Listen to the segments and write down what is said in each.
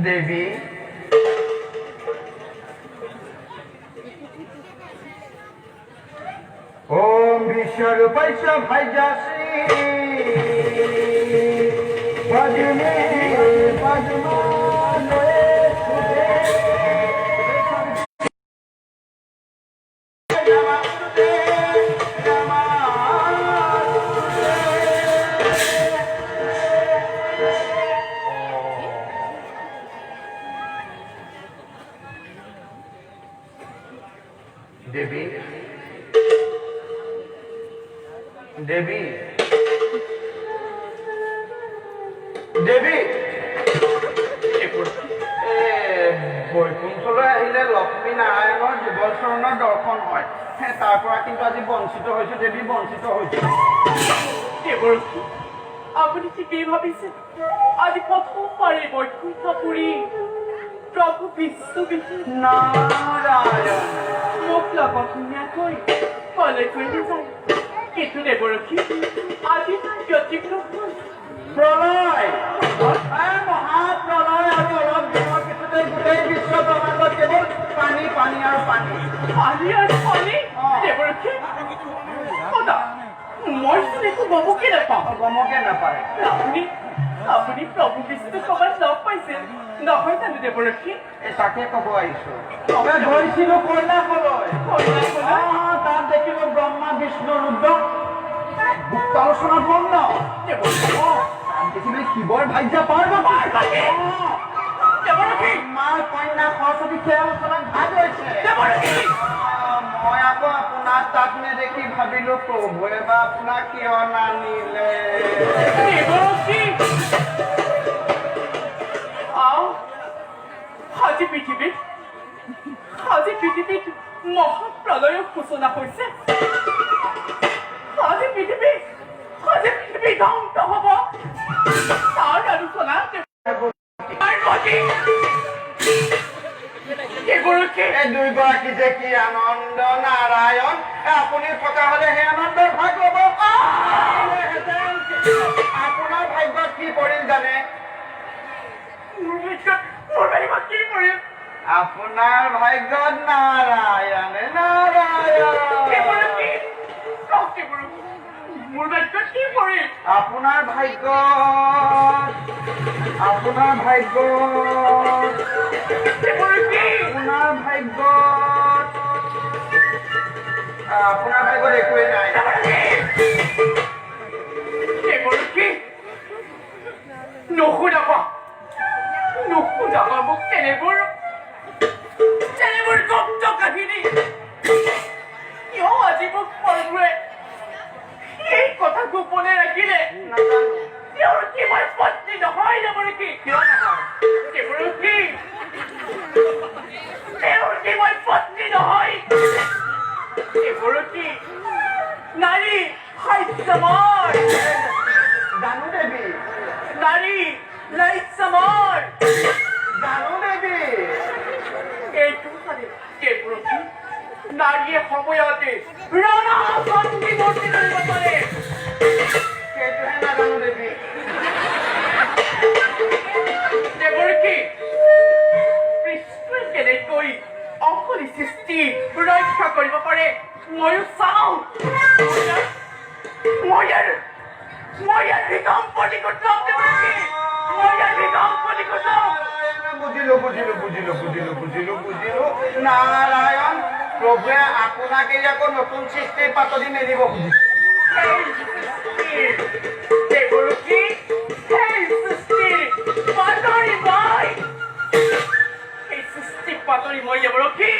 দেবী ओम विश्वरूपैश्च भैजासि भजने भजमाने सुदे नमस्ते देवी देवी देवी বৈকুণ্ঠলৈ আহিলে লক্ষ্মী নাৰায়ণৰ জীৱচৰণৰ দৰ্শন হয় তাৰ পৰা কিন্তু আজি বঞ্চিত হৈছো দেৱী বঞ্চিত হৈছো আপুনি ঠিকেই ভাবিছে আজি প্ৰথমবাৰে বৈকুণ্ঠপুৰী প্ৰভু বিশ্ববিদ্যুৎ নাৰায়ণ মোক লগত ধুনীয়াকৈ কলেজ কৰি যায় কিন্তু দেৱৰক্ষী আজি ব্যতিক্ৰম হ'ল প্ৰলয় মহাপ্ৰলয় আৰু অলপ দিনৰ পিছতে গোটেই বিশ্ব ব্ৰহ্মাণ্ডত কেৱল পানী পানী আৰু পানী পানী আৰু পানী দেৱৰক্ষী সদা মই একো গমকে নাপাওঁ গমকে নাপায় আপুনি প্ৰভু বিষ্ণু ক'ৰবাত লগ পাইছে নহয় জানো দেৱৰক্ষী তাকে ক'ব আহিছো গৈছিলো কৈলাশলৈ তাত দেখিলো ব্ৰহ্মা বিষ্ণু ৰুদ্ৰ গুপ্তালোচনা ব্ৰহ্ম দেখিলে শিৱৰ ভাৰ্যা পাৰ্বতী মাৰ কন্যা সৰস্বতী সেই আলোচনাত ভাগ হৈছে মই আকৌ আপোনাক তাত নেদেখি ভাবিলো প্ৰভুৱে বা আপোনাক কিয় নানিলে আজি পৃথিৱীত মহাপ্ৰলয়ৰ সূচনা হৈছে আজি পৃথিৱী ধ্বংস হ'ব তাৰ আলোচনা দুইগৰাকী যে কি আনন্দ নাৰায়ণ আপুনি থকা হলে সেই আনন্দৰ ভাগ ল'ব আপোনাৰ ভাগ্যত কি পৰিল জানে আপোনাৰ ভাগ্যত নাৰায়ণ নাৰায়ণ মোৰ ভাগ্যত কি পৰিল আপোনাৰ ভাগ্যত আপোনাৰ ভাগ্যত একোৱেই নাই নুশুনাবা মোক তেনেবোৰ গুপ্ত কাহিনী কিয় আজি মোক ফলবোৰে এই কথা গোপনে ৰাখিলে তেওঁৰ কি মই পত্নী নহয় দেৱৰক্ষী কিয় নহয় দেৱৰক্ষী তেওঁৰ কি মই পত্নী নহয় দেৱৰক্ষী নাৰী হাস্যময় জানো দেৱী নাৰী লাস্যময় জানো দেৱী এইটো দেৱৰক্ষী নাৰীয়ে সময়তে ৰাণা শান্তি মূৰ্তি ধৰিব পাৰে সেইটোহে নাজানো দেৱী দেৱৰক্ষী কৃষ্ণই কেনেকৈ অকলি সৃষ্টি ৰক্ষা কৰিব পাৰে ময়ো চাওঁ মই ইয়াৰ বিকম্পতি কৰিম দেৱৰক্ষী মই ইয়াৰ বিকম্পতি কৰিম বুজিলো নাৰায়ণ প্ৰভুৱে আপোনাক এই আকৌ নতুন সৃষ্টিৰ পাতলি মেলিব দেৱৰক্ষী সেই সৃষ্টি পাতৰি মই দেৱৰক্ষী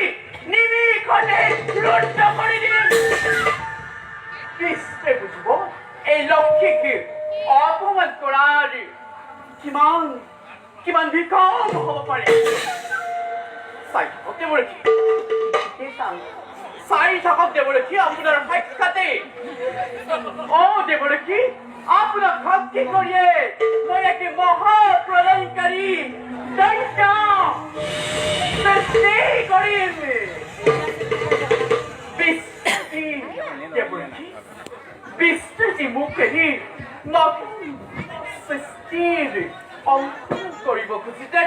নিমিষতে ৰুদ্ধ কৰি দিম কৃষ্ণে বুজিব এই লক্ষ্মীক অপমান কৰাৰ কিমান বিকম হ'ব পাৰে চাই থাকক দেৱৰক্ষী চাই থাকক দেৱৰক্ষী আপোনাৰ সাক্ষাতে দেৱৰক্ষী আপোনাক ভক্তি কৰিয়ে মই একে মহাপ্ৰলয়কাৰী দৈত্য সৃষ্টি কৰিম বিস্তৃতি মুখেদি নতুন সৃষ্টিৰ অংশ কৰিব খুজিছে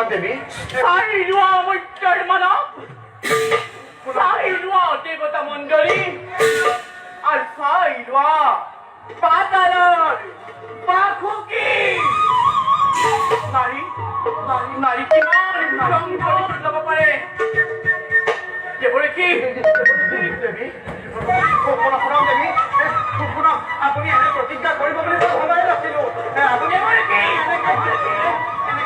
দেৱী চাই লোৱা মূৰ্ত্যৰ মানৱ চাই লোৱা দেৱতা মণ্ডলী আৰু চাই লোৱা পাতালৰ পাখুকি নাৰী নাৰী কিমান ল'ব পাৰে দেৱৰেখী দেৱী শুনক দেৱী শুনক আপুনি এনে প্ৰতিজ্ঞা কৰিব বুলি মই ভবাই নাছিলো আপুনি এনে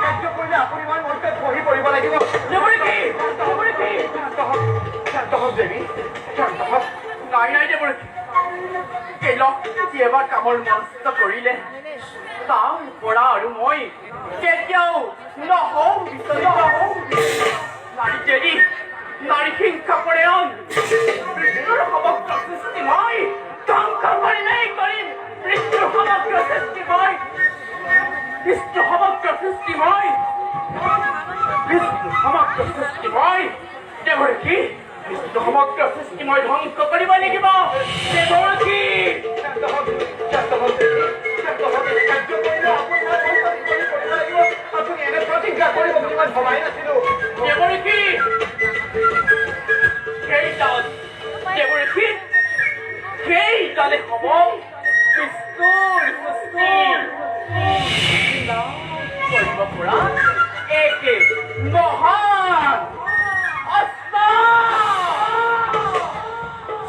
কাৰ্য কৰিলে আপুনি মই মনতে বহি পৰিব লাগিব দেৱৰেখী শান্ত হওক দেৱী শান্ত হওক নাই নাই দেৱৰেখী এই লক্ষ্মী এবাৰ কামৰ মনস্থ কৰিলে তাৰ পৰা আৰু মই কেতিয়াও নহওঁ নাৰী দেৰি নাৰী হিংসা কৰে মৃত্যুৰ সমগ্ৰ সৃষ্টি মই ধ্বংস কৰিমেই কৰিম মৃত্যুৰ সমগ্ৰ সৃষ্টি মই বিষ্ণু সমগ্ৰ সৃষ্টি মই দেৱৰেখী বিষ্ণু সমগ্ৰ সৃষ্টি মই ধ্বংস কৰিব লাগিব দেৱৰেখী আপুনি এনে প্ৰতিজ্ঞা কৰিব বুলি মই ভবাই নাছিলো দেৱৰেখী দেৱৰেখী সেইডালে হ'ব বিষ্ণুৰ সৃষ্টি কৰিব পৰা একে মহান অস্ত্ৰ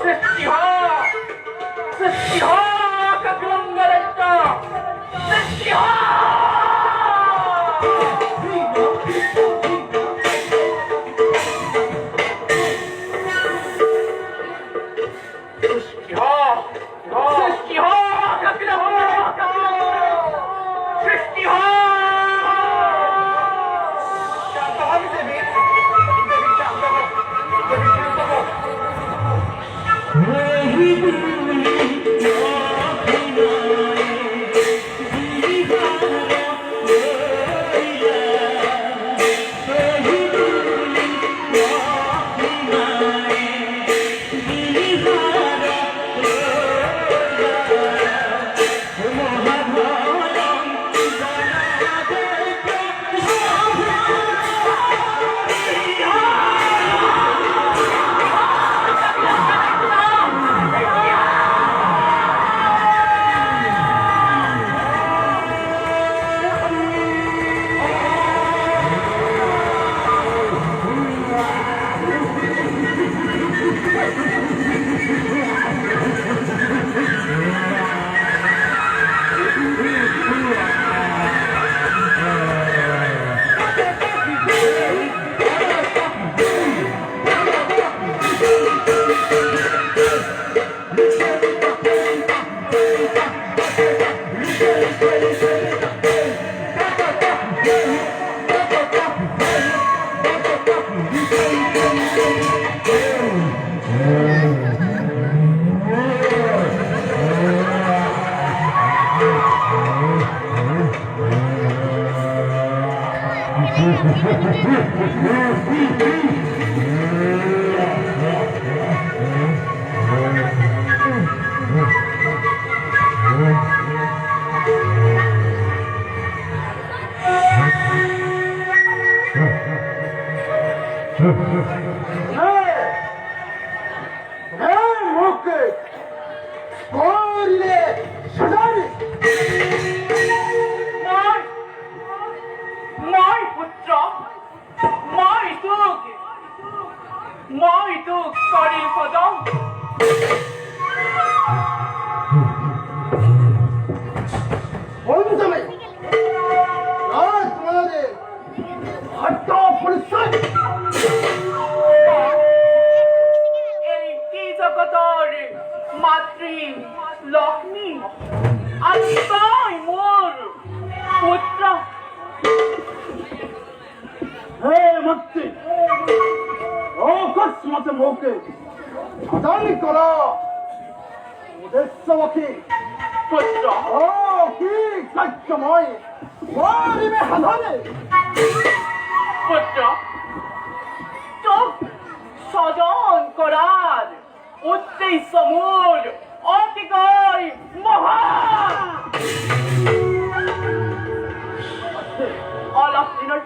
সৃষ্টি কাকলংগৰাজ্য সৃষ্টি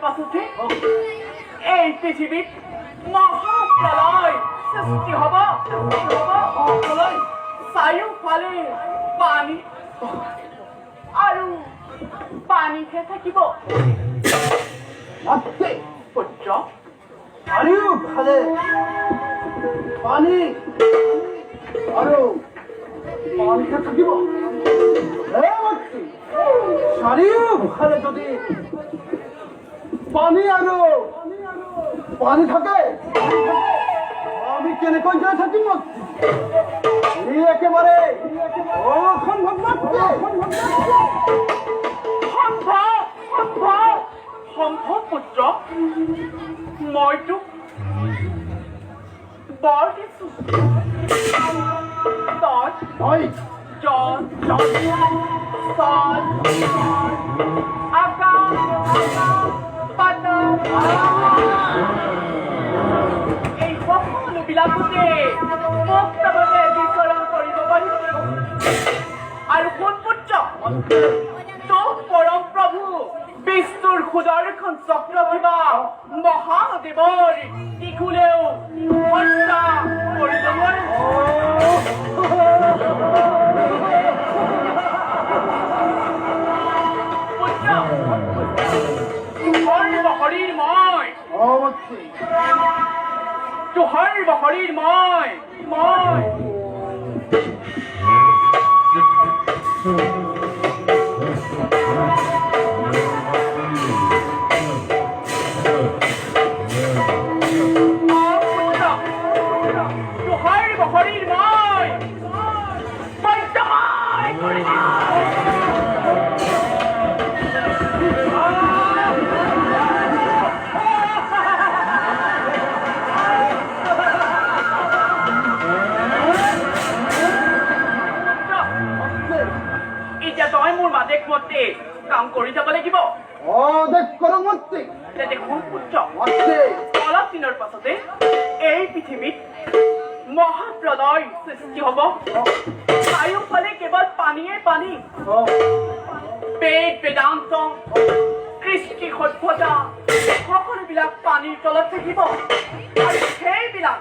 পাছতে এই পৃথিৱীত মহাপ্ৰলয় সৃষ্টি হ'ব চাৰিওফালে পানী আৰু পানীহে থাকিব পুত্ৰ চাৰিওফালে পানী আৰু পানীহে থাকিব চাৰিওফালে যদি পানী আৰু পানী থাকে আমি কেনেকৈ জীয়াই থাকিম ই একেবাৰে অসম্ভৱ সম্ভৱ পুত্ৰ মই তোক বৰ দিছো তই জল আকাশ পাতল এই সকলোবিলাকতে মুক্তভাৱে বিচৰণ কৰিব পাৰিব আৰু কোন পুত্ৰ তোক পৰম প্ৰভু বিষ্ণুৰ সুদৰ্শন চক্ৰ কিবা মহাদেৱৰ ত্ৰিশূলেও হত্যা কৰিব নোৱাৰে তোহাৰ বহৰীৰ মই তোহাৰ বহৰীৰ মই এতিয়া তই মোৰ মাদেশ মতে কাম কৰি যাব লাগিব দেখোন পুত্ৰ অলপ দিনৰ পাছতে এই পৃথিৱীত মহাপ্ৰলয় সৃষ্টি হ'ব চাৰিওফালে কেৱল পানীয়ে পানী বেদ বেদান্ত কৃষ্টি সভ্যতা সকলোবিলাক পানীৰ তলত থাকিব আৰু সেইবিলাক